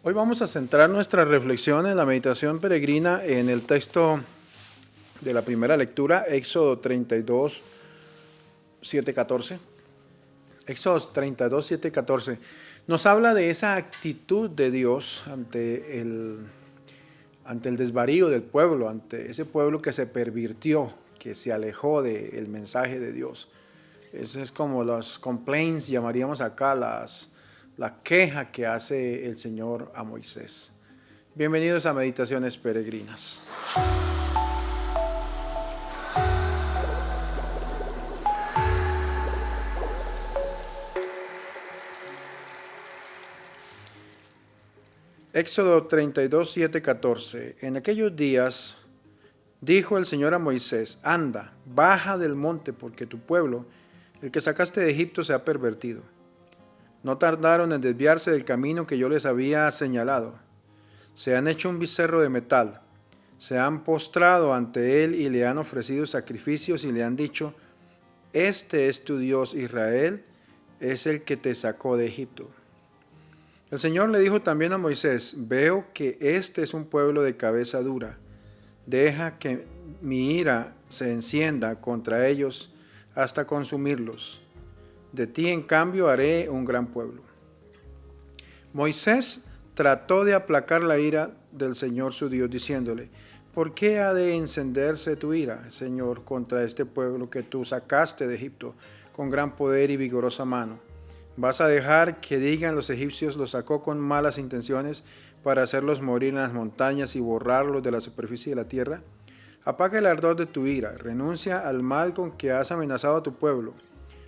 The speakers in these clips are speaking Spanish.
Hoy vamos a centrar nuestra reflexión en la meditación peregrina en el texto de la primera lectura, Éxodo 32, 7, 14. Éxodo 32, 7, 14. Nos habla de esa actitud de Dios ante el desvarío del pueblo, ante ese pueblo que se pervirtió, que se alejó del mensaje de Dios. Eso es como los complaints, llamaríamos acá, la queja que hace el Señor a Moisés. Bienvenidos a Meditaciones Peregrinas. Éxodo 32, 7, 14. En aquellos días dijo el Señor a Moisés: anda, baja del monte, porque tu pueblo, el que sacaste de Egipto, se ha pervertido. No tardaron en desviarse del camino que yo les había señalado. Se han hecho un becerro de metal, se han postrado ante él y le han ofrecido sacrificios y le han dicho: este es tu Dios Israel, es el que te sacó de Egipto. El Señor le dijo también a Moisés: veo que este es un pueblo de cabeza dura. Deja que mi ira se encienda contra ellos hasta consumirlos. De ti, en cambio, haré un gran pueblo. Moisés trató de aplacar la ira del Señor su Dios, diciéndole: ¿por qué ha de encenderse tu ira, Señor, contra este pueblo que tú sacaste de Egipto con gran poder y vigorosa mano? ¿Vas a dejar que digan los egipcios: los sacó con malas intenciones para hacerlos morir en las montañas y borrarlos de la superficie de la tierra? Apaga el ardor de tu ira, renuncia al mal con que has amenazado a tu pueblo.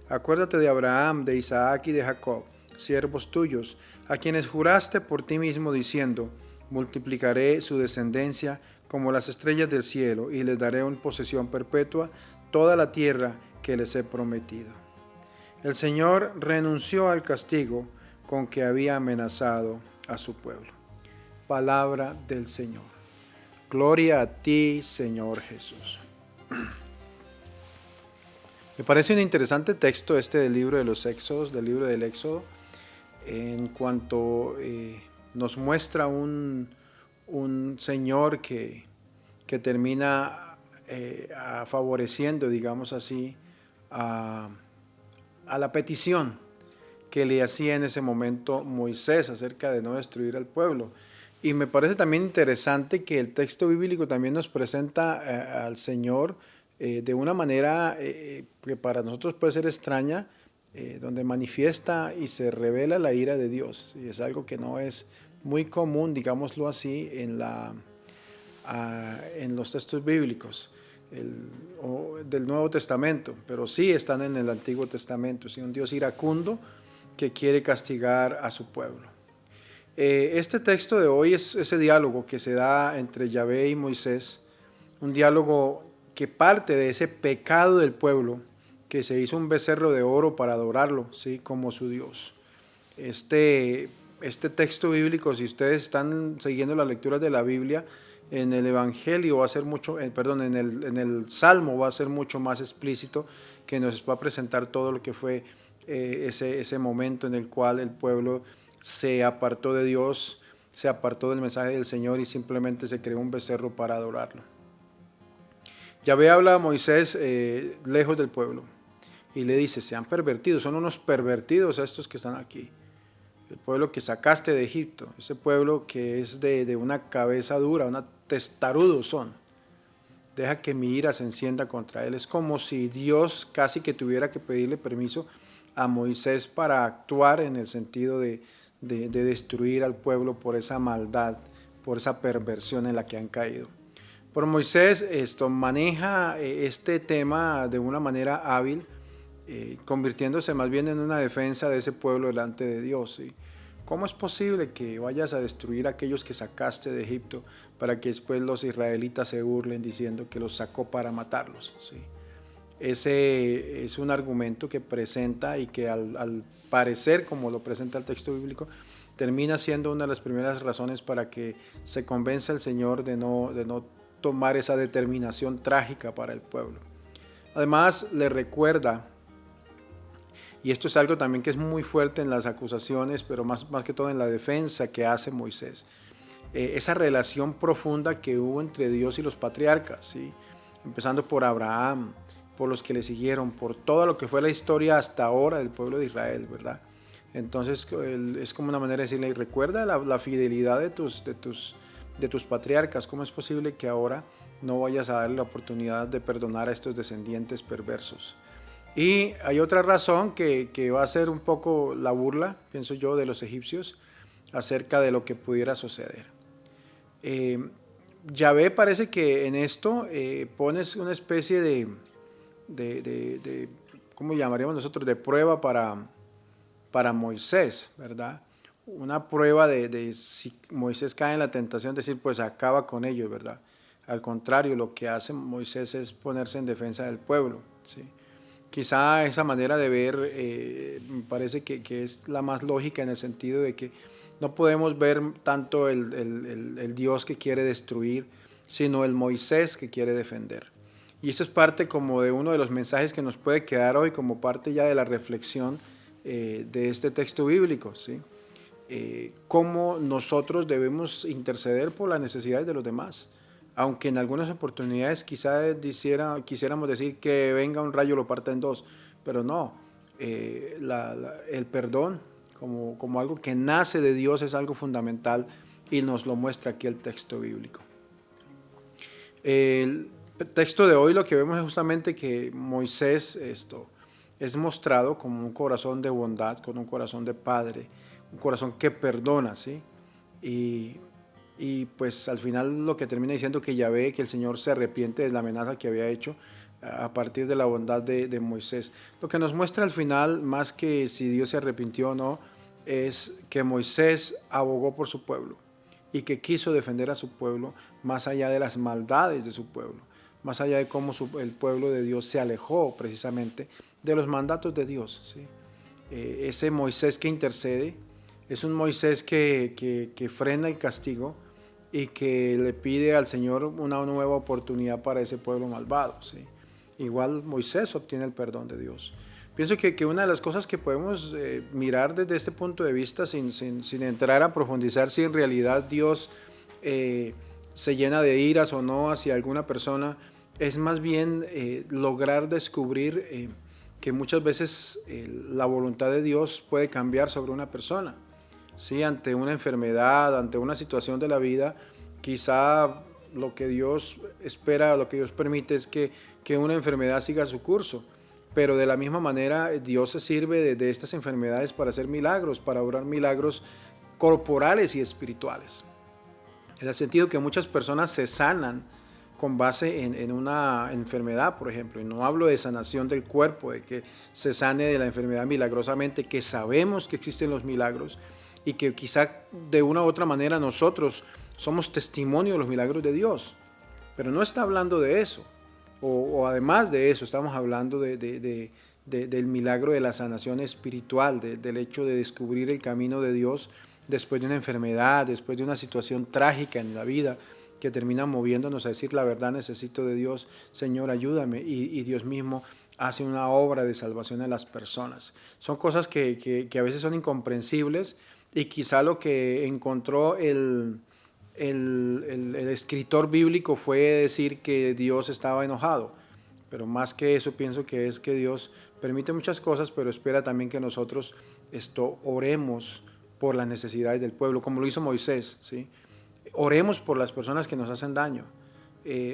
Acuérdate de Abraham, de Isaac y de Jacob, siervos tuyos, a quienes juraste por ti mismo diciendo: multiplicaré su descendencia como las estrellas del cielo y les daré en posesión perpetua toda la tierra que les he prometido. El Señor renunció al castigo con que había amenazado a su pueblo. Palabra del Señor. Gloria a ti, Señor Jesús. Me parece un interesante texto este del libro de los Éxodos, del libro del Éxodo, en cuanto nos muestra un Señor que termina favoreciendo, digamos así, a la petición que le hacía en ese momento Moisés acerca de no destruir al pueblo. Y me parece también interesante que el texto bíblico también nos presenta al Señor de una manera que para nosotros puede ser extraña, donde manifiesta y se revela la ira de Dios. Y es algo que no es muy común, digámoslo así, en los textos bíblicos del Nuevo Testamento, pero sí están en el Antiguo Testamento. ¿Sí? Un Dios iracundo que quiere castigar a su pueblo. Este texto de hoy es ese diálogo que se da entre Yahvé y Moisés, un diálogo que parte de ese pecado del pueblo, que se hizo un becerro de oro para adorarlo, ¿sí? Como su Dios. Este texto bíblico, si ustedes están siguiendo las lecturas de la Biblia, en el Evangelio va a ser mucho, en el Salmo va a ser mucho más explícito, que nos va a presentar todo lo que fue ese momento en el cual el pueblo se apartó de Dios, se apartó del mensaje del Señor y simplemente se creó un becerro para adorarlo. Yahvé habla a Moisés lejos del pueblo y le dice: se han pervertido, son unos pervertidos estos que están aquí. El pueblo que sacaste de Egipto, ese pueblo que es de una cabeza dura, una testarudos son. Deja que mi ira se encienda contra él. Es como si Dios casi que tuviera que pedirle permiso a Moisés para actuar en el sentido de destruir al pueblo por esa maldad, por esa perversión en la que han caído. Pero Moisés maneja este tema de una manera hábil, convirtiéndose más bien en una defensa de ese pueblo delante de Dios. ¿Sí? ¿Cómo es posible que vayas a destruir a aquellos que sacaste de Egipto para que después los israelitas se burlen diciendo que los sacó para matarlos? ¿Sí? Ese es un argumento que presenta y que al parecer, como lo presenta el texto bíblico, termina siendo una de las primeras razones para que se convenza el Señor de no tomar esa determinación trágica para el pueblo. Además, le recuerda Y esto es algo también que es muy fuerte en las acusaciones, pero más que todo en la defensa que hace Moisés. Esa relación profunda que hubo entre Dios y los patriarcas, ¿sí? Empezando por Abraham, por los que le siguieron, por todo lo que fue la historia hasta ahora del pueblo de Israel, ¿verdad? Entonces es como una manera de decirle, recuerda la fidelidad de tus patriarcas. ¿Cómo es posible que ahora no vayas a darle la oportunidad de perdonar a estos descendientes perversos? Y hay otra razón que va a ser un poco la burla, pienso yo, de los egipcios acerca de lo que pudiera suceder. Yahvé parece que en esto pones una especie de ¿cómo llamaríamos nosotros? De prueba para Moisés, ¿verdad? Una prueba de si Moisés cae en la tentación de decir, pues acaba con ellos, ¿verdad? Al contrario, lo que hace Moisés es ponerse en defensa del pueblo, ¿sí? Quizá esa manera de ver me parece que es la más lógica, en el sentido de que no podemos ver tanto el Dios que quiere destruir, sino el Moisés que quiere defender. Y eso es parte como de uno de los mensajes que nos puede quedar hoy como parte ya de la reflexión de este texto bíblico, ¿sí? Cómo nosotros debemos interceder por las necesidades de los demás. Aunque en algunas oportunidades quizás quisiéramos decir que venga un rayo y lo parta en dos, pero no, el perdón como algo que nace de Dios es algo fundamental, y nos lo muestra aquí el texto bíblico. El texto de hoy lo que vemos es justamente que Moisés es mostrado como un corazón de bondad, con un corazón de padre, un corazón que perdona, ¿sí? Y pues al final lo que termina diciendo que Yahvé, que el Señor se arrepiente de la amenaza que había hecho a partir de la bondad de Moisés. Lo que nos muestra al final, más que si Dios se arrepintió o no, es que Moisés abogó por su pueblo y que quiso defender a su pueblo más allá de las maldades de su pueblo, más allá de cómo el pueblo de Dios se alejó precisamente de los mandatos de Dios, ¿sí? Ese Moisés que intercede es un Moisés que frena el castigo y que le pide al Señor una nueva oportunidad para ese pueblo malvado, ¿sí? Igual Moisés obtiene el perdón de Dios. Pienso que una de las cosas que podemos mirar desde este punto de vista, sin entrar a profundizar si en realidad Dios se llena de iras o no hacia alguna persona, es más bien lograr descubrir que muchas veces la voluntad de Dios puede cambiar sobre una persona, ¿sí? Ante una enfermedad, ante una situación de la vida, quizá lo que Dios espera, lo que Dios permite es que una enfermedad siga su curso, pero de la misma manera Dios se sirve de estas enfermedades para hacer milagros, para obrar milagros corporales y espirituales. En el sentido que muchas personas se sanan con base en una enfermedad, por ejemplo, y no hablo de sanación del cuerpo, de que se sane de la enfermedad milagrosamente, que sabemos que existen los milagros y que quizá de una u otra manera nosotros somos testimonio de los milagros de Dios, pero no está hablando de eso, o además de eso estamos hablando del milagro de la sanación espiritual, del hecho de descubrir el camino de Dios después de una enfermedad, después de una situación trágica en la vida que termina moviéndonos a decir la verdad, necesito de Dios, Señor, ayúdame, y Dios mismo hace una obra de salvación en las personas. Son cosas que a veces son incomprensibles, y quizá lo que encontró el escritor bíblico fue decir que Dios estaba enojado, pero más que eso pienso que es que Dios permite muchas cosas, pero espera también que nosotros oremos por las necesidades del pueblo, como lo hizo Moisés, ¿sí? Oremos por las personas que nos hacen daño.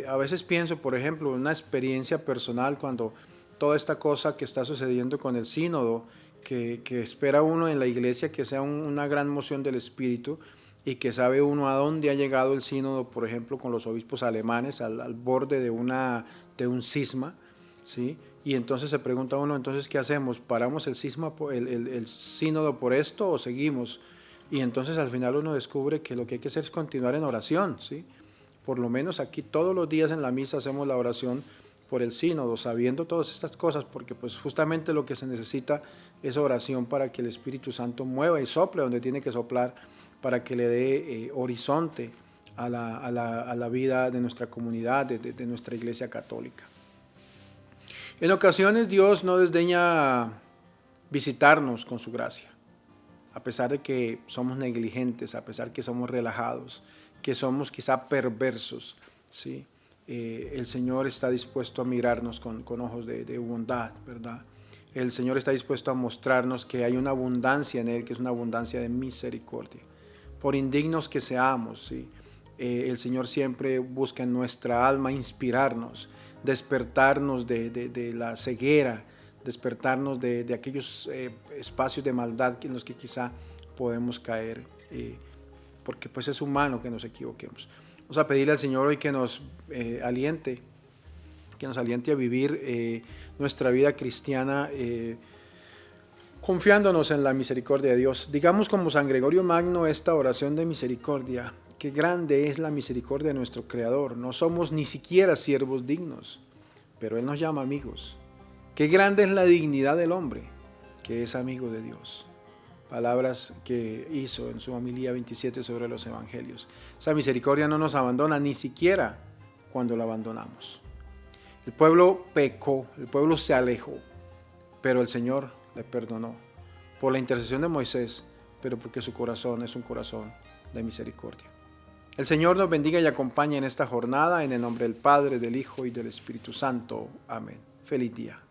A veces pienso, por ejemplo, una experiencia personal cuando toda esta cosa que está sucediendo con el sínodo, que espera uno en la iglesia que sea una gran moción del Espíritu, y que sabe uno a dónde ha llegado el sínodo, por ejemplo, con los obispos alemanes, al borde de un cisma, ¿sí? Y entonces se pregunta uno, entonces, ¿qué hacemos? ¿Paramos el sínodo por esto o seguimos? Y entonces al final uno descubre que lo que hay que hacer es continuar en oración, ¿sí? Por lo menos aquí todos los días en la misa hacemos la oración por el sínodo, sabiendo todas estas cosas, porque pues justamente lo que se necesita es oración para que el Espíritu Santo mueva y sople donde tiene que soplar, para que le dé horizonte a la vida de nuestra comunidad, de nuestra Iglesia Católica. En ocasiones Dios no desdeña visitarnos con su gracia. A pesar de que somos negligentes, a pesar que somos relajados, que somos quizá perversos, ¿sí? El Señor está dispuesto a mirarnos con ojos de bondad, ¿verdad? El Señor está dispuesto a mostrarnos que hay una abundancia en Él, que es una abundancia de misericordia. Por indignos que seamos, ¿sí? El Señor siempre busca en nuestra alma inspirarnos, despertarnos de la ceguera, despertarnos de aquellos espacios de maldad en los que quizá podemos caer, porque pues es humano que nos equivoquemos. Vamos a pedirle al Señor hoy que nos aliente a vivir nuestra vida cristiana confiándonos en la misericordia de Dios. Digamos como San Gregorio Magno esta oración de misericordia: qué grande es la misericordia de nuestro Creador, no somos ni siquiera siervos dignos, pero Él nos llama amigos. Qué grande es la dignidad del hombre, que es amigo de Dios. Palabras que hizo en su homilía 27 sobre los evangelios. Esa misericordia no nos abandona ni siquiera cuando la abandonamos. El pueblo pecó, el pueblo se alejó, pero el Señor le perdonó por la intercesión de Moisés, pero porque su corazón es un corazón de misericordia. El Señor nos bendiga y acompañe en esta jornada, en el nombre del Padre, del Hijo y del Espíritu Santo. Amén. Feliz día.